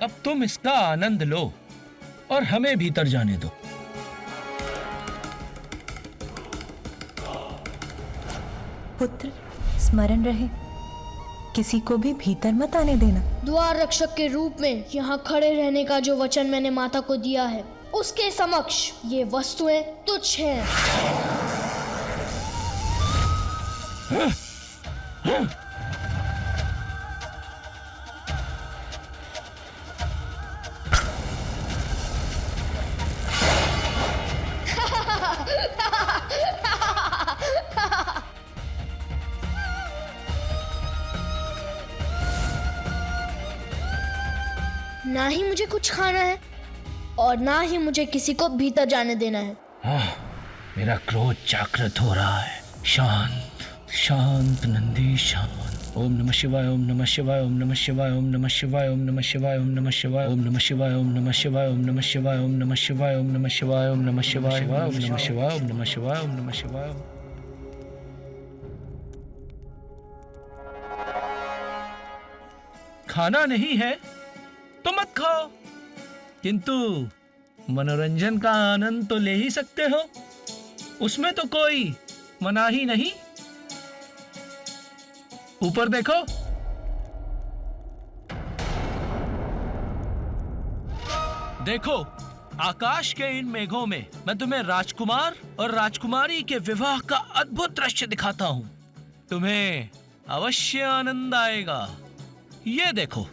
अब तुम इसका आनंद लो और हमें भीतर जाने दो। पुत्र, स्मरण रहे, किसी को भी भीतर मत आने देना। द्वार रक्षक के रूप में यहाँ खड़े रहने का जो वचन मैंने माता को दिया है, उसके समक्ष ये वस्तुएं तुच्छ हैं। ना ही मुझे कुछ खाना है और ना ही मुझे किसी को भीतर जाने देना है। मेरा क्रोध जागृत हो रहा है। शांत शांत नंदी शांत। ओम नमः शिवाय, ओम नमः शिवाय, ओम नमः शिवाय, ओम नमः शिवाय, ओम नमः शिवाय, ओम नमः शिवाय, ओम नमः शिवाय, ओम नमः शिवाय, ओम नमः शिवाय, ओम नमः शिवाय, ओम नमः शिवाय, ओम नमः शिवाय, ओम नमः शिवाय, ओम नमः शिवाय, ओम नमः शिवाय। खाना नहीं है तो मत खाओ। किंतु मनोरंजन का आनंद तो ले ही सकते हो, उसमें तो कोई मनाही नहीं। ऊपर देखो, देखो आकाश के इन मेघों में मैं तुम्हें राजकुमार और राजकुमारी के विवाह का अद्भुत दृश्य दिखाता हूं। तुम्हें अवश्य आनंद आएगा। ये देखो।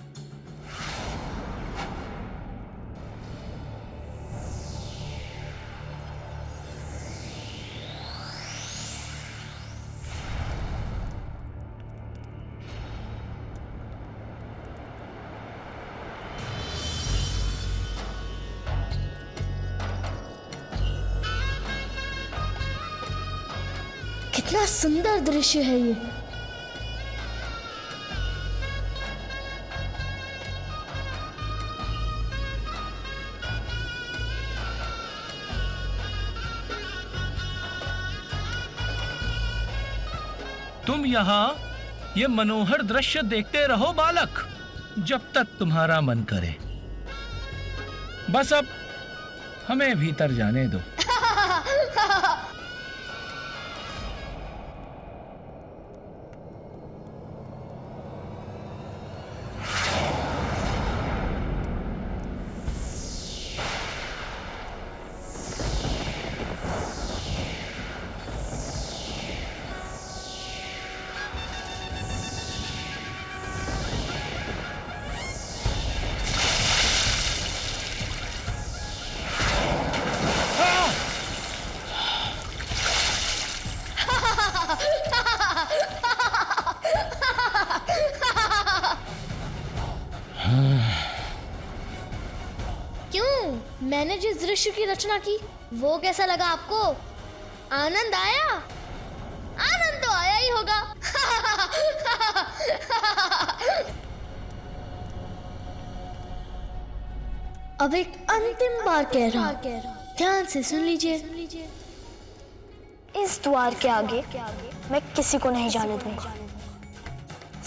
कितना सुंदर दृश्य है ये। तुम यहाँ ये मनोहर दृश्य देखते रहो बालक, जब तक तुम्हारा मन करे। बस अब हमें भीतर जाने दो। क्यों? मैंने जिस दृश्य की रचना की वो कैसा लगा आपको? आनंद आया? आनंद तो आया ही होगा। अब एक अंतिम बार कह रहा हूं, ध्यान से सुन लीजिए। इस द्वार के आगे मैं किसी को नहीं जाने दूंगा।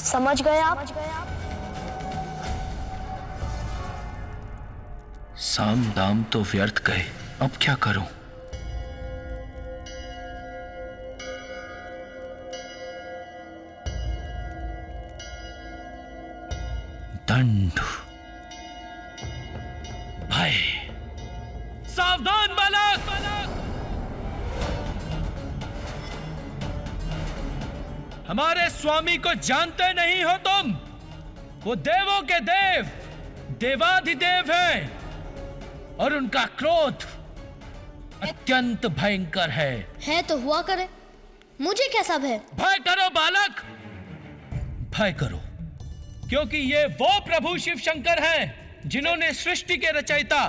समझ गए आप? साम दाम तो व्यर्थ गए, अब क्या करूं? दंड, भय, सावधान बालक! हमारे स्वामी को जानते नहीं हो तुम? वो देवों के देव, देवाधिदेव हैं और उनका क्रोध अत्यंत भयंकर है तो हुआ करे, मुझे कैसा भय? भय करो बालक, भय करो, क्योंकि ये वो प्रभु शिव शंकर हैं जिन्होंने सृष्टि के रचयिता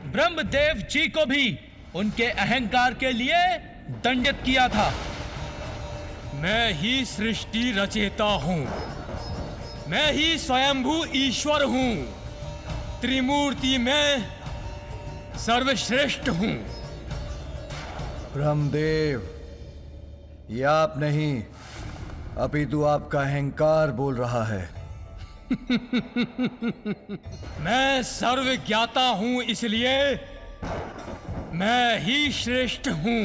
ब्रह्मदेव जी को भी उनके अहंकार के लिए दंडित किया था। मैं ही सृष्टि रचयिता हूं, मैं ही स्वयंभू ईश्वर हूं, त्रिमूर्ति में सर्वश्रेष्ठ हूं। ब्रह्मदेव, ये आप नहीं, अपितु आपका अहंकार बोल रहा है। मैं सर्वज्ञाता हूं, इसलिए मैं ही श्रेष्ठ हूं।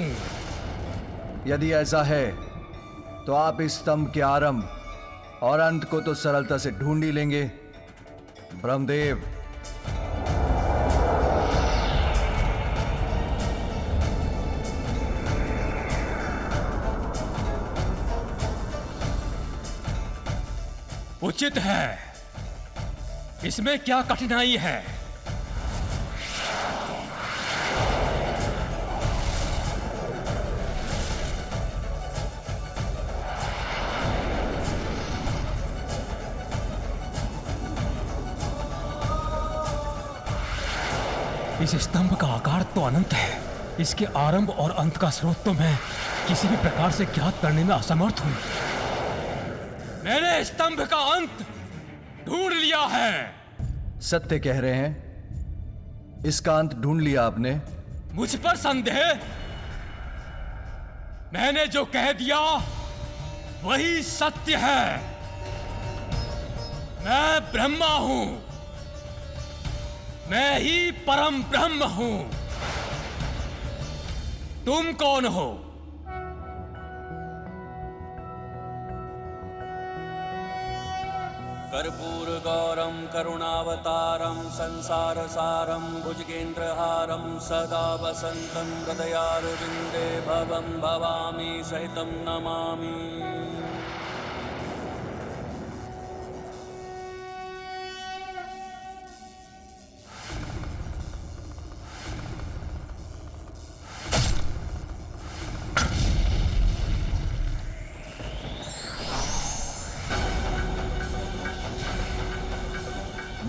यदि ऐसा है तो आप इस स्तंभ के आरंभ और अंत को तो सरलता से ढूंढ ही लेंगे। ब्रह्मदेव, उचित है, इसमें क्या कठिनाई है? इस स्तंभ का आकार तो अनंत है, इसके आरंभ और अंत का स्रोत तो मैं किसी भी प्रकार से ज्ञात करने में असमर्थ हूं। मैंने स्तंभ का अंत ढूंढ लिया है। सत्य कह रहे हैं? इसका अंत ढूंढ लिया आपने? मुझ पर संदेह? मैंने जो कह दिया वही सत्य है। मैं ब्रह्मा हूं, मैं ही परम ब्रह्म हूं। तुम कौन हो? कर्पूर गौरम करुणावतारम संसार सारम भुजगेंद्रहारम सदा वसंतम हृदयारविंदे भवम भवामी सहितम नमामि।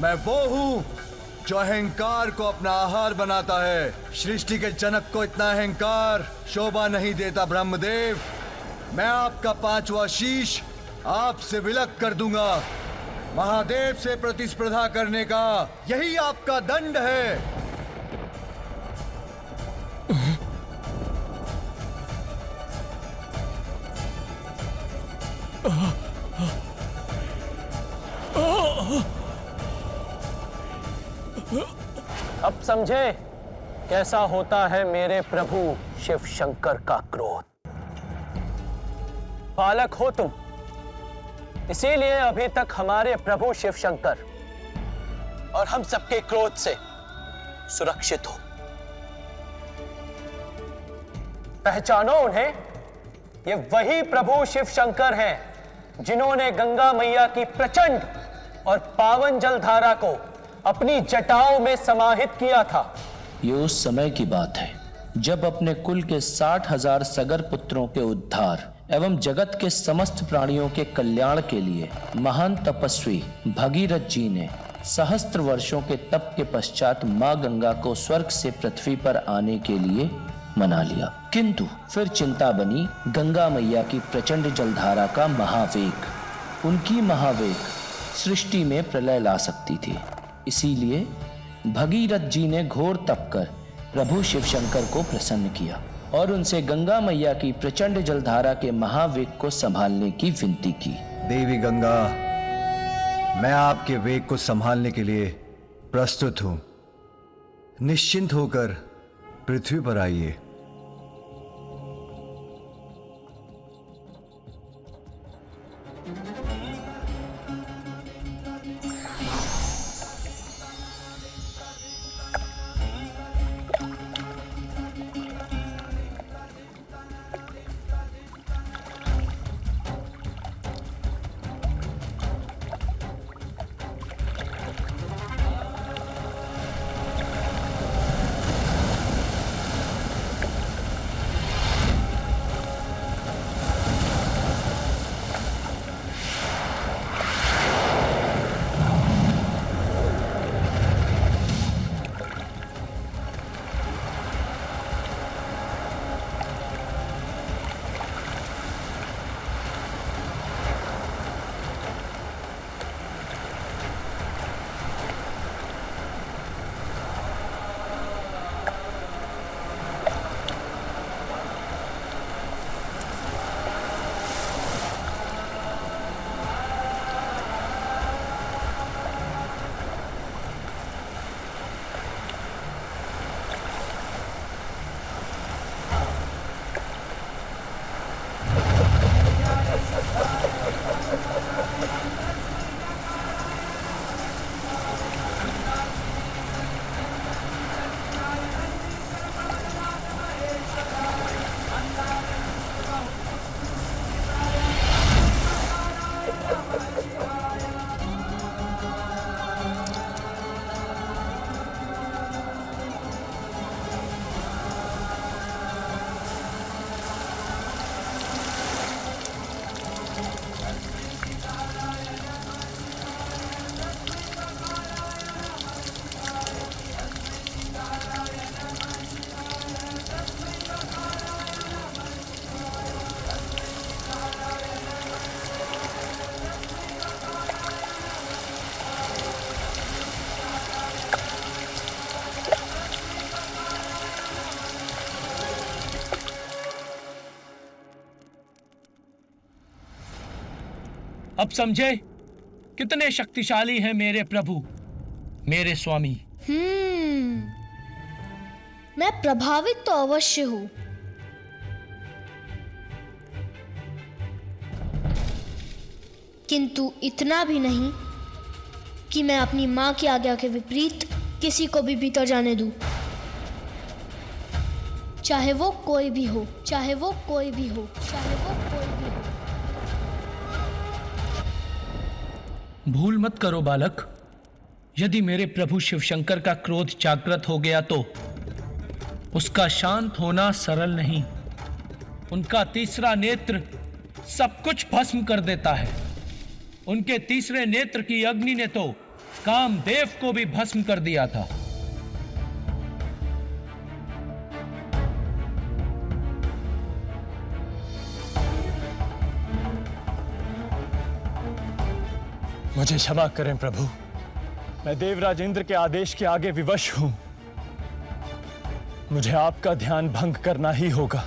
मैं वो हूं जो अहंकार को अपना आहार बनाता है। सृष्टि के जनक को इतना अहंकार शोभा नहीं देता ब्रह्मदेव। मैं आपका 5वां शीश आपसे विलग कर दूंगा। महादेव से प्रतिस्पर्धा करने का यही आपका दंड है। अब समझे कैसा होता है मेरे प्रभु शिव शंकर का क्रोध। बालक हो तुम, इसीलिए अभी तक हमारे प्रभु शिव शंकर और हम सबके क्रोध से सुरक्षित हो। पहचानो उन्हें, ये वही प्रभु शिव शंकर हैं जिन्होंने गंगा मैया की प्रचंड और पावन जलधारा को अपनी जटाओं में समाहित किया था। ये उस समय की बात है जब अपने कुल के 60,000 सगर पुत्रों के उद्धार एवं जगत के समस्त प्राणियों के कल्याण के लिए महान तपस्वी भगीरथ जी ने सहस्त्र वर्षों के तप के पश्चात मां गंगा को स्वर्ग से पृथ्वी पर आने के लिए मना लिया। किंतु फिर चिंता बनी गंगा मैया की प्रचंड जलधारा का महावेग। उनकी महावेग सृष्टि में प्रलय ला सकती थी। इसीलिए भगीरथ जी ने घोर तप कर प्रभु शिव शंकर को प्रसन्न किया और उनसे गंगा मैया की प्रचंड जलधारा के महावेग को संभालने की विनती की। देवी गंगा, मैं आपके वेग को संभालने के लिए प्रस्तुत हूं। निश्चिंत होकर पृथ्वी पर आइए। अब समझे कितने शक्तिशाली हैं मेरे प्रभु, मेरे स्वामी मैं प्रभावित तो अवश्य हूं, किंतु इतना भी नहीं कि मैं अपनी मां की आज्ञा के विपरीत किसी को भी भीतर जाने दूं, चाहे वो कोई भी हो, चाहे वो कोई भी हो, चाहे वो कोई भी हो। भूल मत करो बालक, यदि मेरे प्रभु शिवशंकर का क्रोध जागृत हो गया तो उसका शांत होना सरल नहीं। उनका तीसरा नेत्र सब कुछ भस्म कर देता है। उनके तीसरे नेत्र की अग्नि ने तो कामदेव को भी भस्म कर दिया था। मुझे क्षमा करें प्रभु, मैं देवराज इंद्र के आदेश के आगे विवश हूं। मुझे आपका ध्यान भंग करना ही होगा।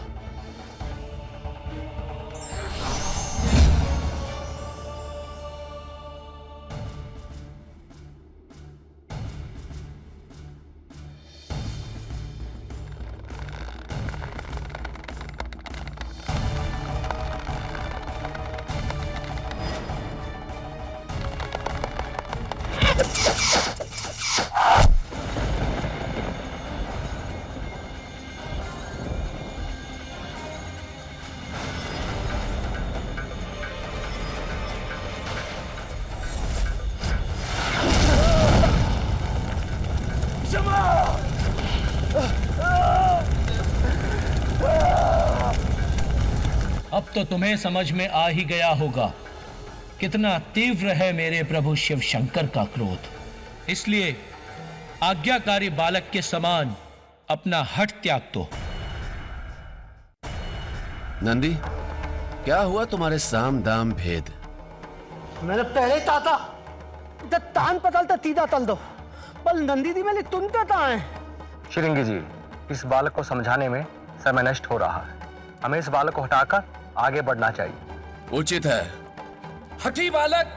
अब तो तुम्हें समझ में आ ही गया होगा कितना तीव्र है मेरे प्रभु शिव शंकर का क्रोध। इसलिए आज्ञाकारी बालक के समान अपना हठ त्याग दो। नंदी, क्या हुआ तुम्हारे साम दाम भेद? मैंने पहले ही ताता तान पतल तो तीदा तल दो, पर नंदी दी मैंने तुनते ताए। श्रृंगी जी, इस बालक को समझाने में समय नष्ट हो रहा है। हमें इस बालक को हटाकर आगे बढ़ना चाहिए। उचित है। हठी बालक,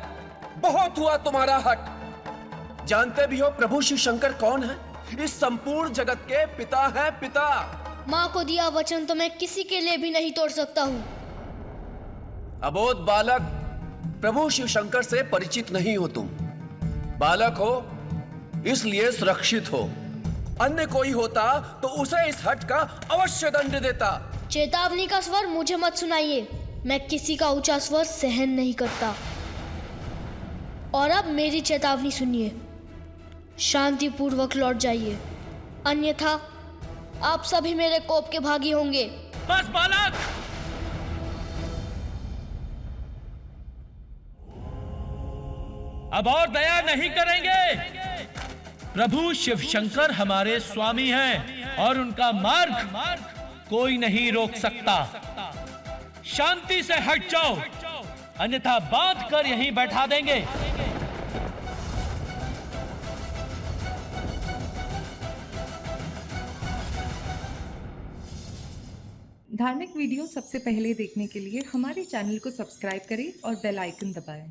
बहुत हुआ तुम्हारा हट। जानते भी हो प्रभु शिव शंकर कौन है? इस संपूर्ण जगत के पिता है, पिता। माँ को दिया वचन तो मैं किसी के लिए भी नहीं तोड़ सकता हूँ। अबोध बालक, प्रभु शिव शंकर से परिचित नहीं हो तुम। बालक हो इसलिए सुरक्षित हो। अन्य कोई होता तो उसे इस हट का अवश्य दंड देता। चेतावनी का स्वर मुझे मत सुनाइए, मैं किसी का ऊंचा स्वर सहन नहीं करता। और अब मेरी चेतावनी सुनिए, शांति पूर्वक लौट जाइए, अन्यथा आप सभी मेरे कोप के भागी होंगे। बस बालक, अब और दया नहीं करेंगे। प्रभु शिव शंकर हमारे स्वामी हैं और उनका मार्ग कोई नहीं रोक सकता। शांति से हट जाओ, अन्यथा बांध कर यहीं बैठा देंगे। धार्मिक वीडियो सबसे पहले देखने के लिए हमारे चैनल को सब्सक्राइब करें और बेल आइकन दबाएं।